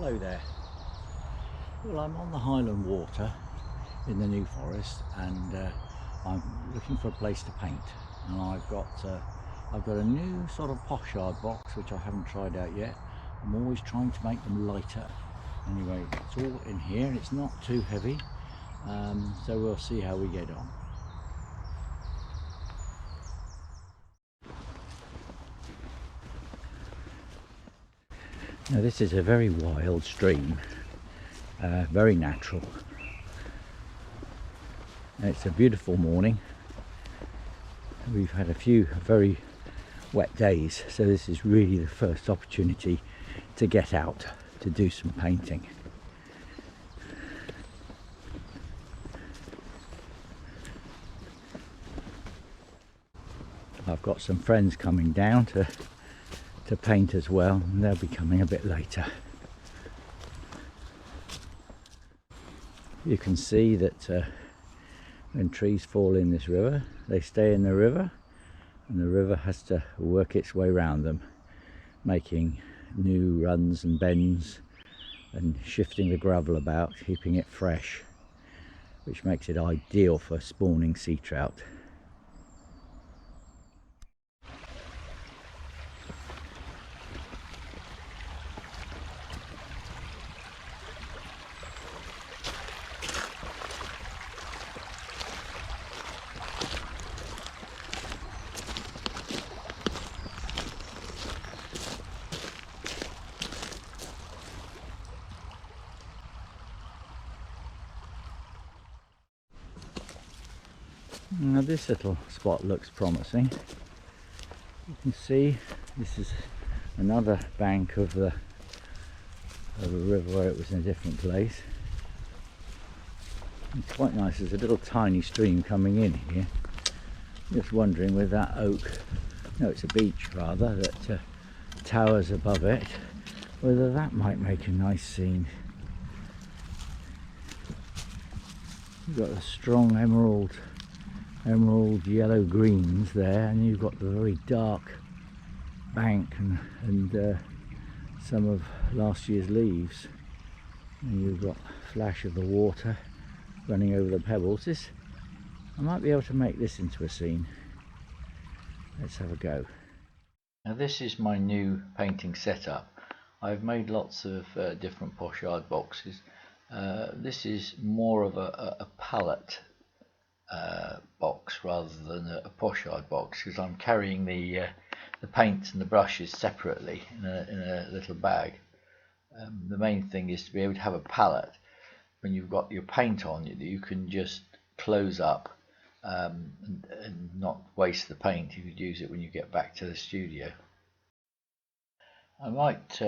Hello there. Well, I'm on the Highland Water in the New Forest, and I'm looking for a place to paint. And I've got a new sort of pochard box which I haven't tried out yet. I'm always trying to make them lighter. Anyway, it's all in here and it's not too heavy, so we'll see how we get on. Now this is a very wild stream, very natural. It's a beautiful morning. We've had a few very wet days, so this is really the first opportunity to get out to do some painting. I've got some friends coming down to paint as well, and they'll be coming a bit later. You can see that when trees fall in this river, they stay in the river, and the river has to work its way around them, making new runs and bends and shifting the gravel about, keeping it fresh, which makes it ideal for spawning sea trout. Now this little spot looks promising. You can see this is another bank of a river where it was in a different place. It's quite nice. There's a little tiny stream coming in here. Just wondering with that oak, no, it's a beech rather, that towers above it, whether that might make a nice scene. You've got the strong emerald yellow greens there, and you've got the very dark bank and some of last year's leaves, and you've got a flash of the water running over the pebbles. I might be able to make this into a scene. Let's have a go. Now this is my new painting setup. I've made lots of different pochard boxes. This is more of a palette box rather than a pochard box, because I'm carrying the paints and the brushes separately in a little bag. The main thing is to be able to have a palette when you've got your paint on that you can just close up and not waste the paint. You could use it when you get back to the studio. I might,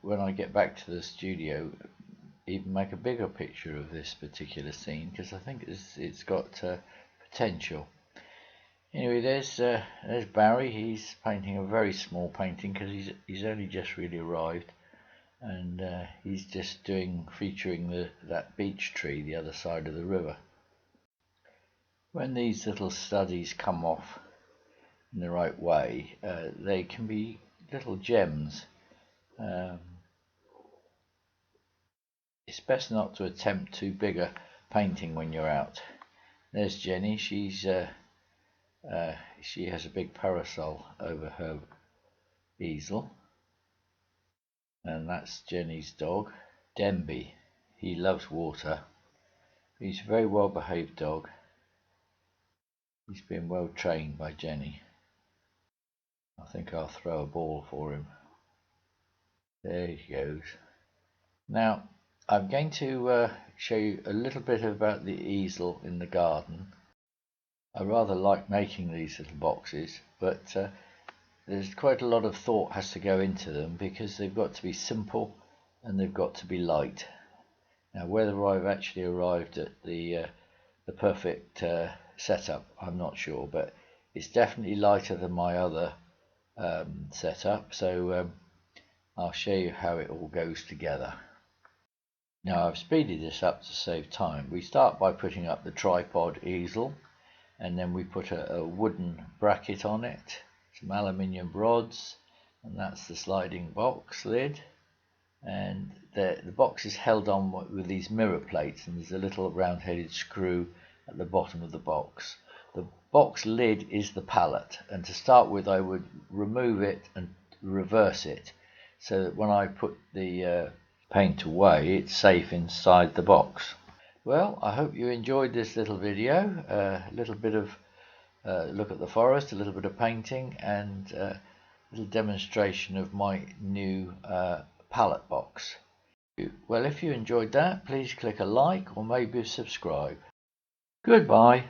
when I get back to the studio, even make a bigger picture of this particular scene, because I think it's got potential. Anyway, there's Barry. He's painting a very small painting because he's only just really arrived, and he's just featuring that beech tree the other side of the river. When these little studies come off in the right way, they can be little gems. It's best not to attempt too big a painting when you're out. There's Jenny. She has a big parasol over her easel, and that's Jenny's dog, Denby. He loves water. He's a very well behaved dog. He's been well trained by Jenny. I think I'll throw a ball for him. There he goes. Now I'm going to show you a little bit about the easel in the garden. I rather like making these little boxes, but there's quite a lot of thought has to go into them, because they've got to be simple and they've got to be light. Now whether I've actually arrived at the perfect setup, I'm not sure, but it's definitely lighter than my other setup, so I'll show you how it all goes together. Now I've speeded this up to save time. We start by putting up the tripod easel, and then we put a wooden bracket on it, some aluminium rods, and that's the sliding box lid, and the box is held on with these mirror plates, and there's a little round-headed screw at the bottom of the box. The box lid is the pallet, and to start with I would remove it and reverse it so that when I put the paint away it's safe inside the box. Well, I hope you enjoyed this little video, a little bit of look at the forest, a little bit of painting, and a little demonstration of my new palette box. Well, if you enjoyed that, please click a like or maybe subscribe. Goodbye.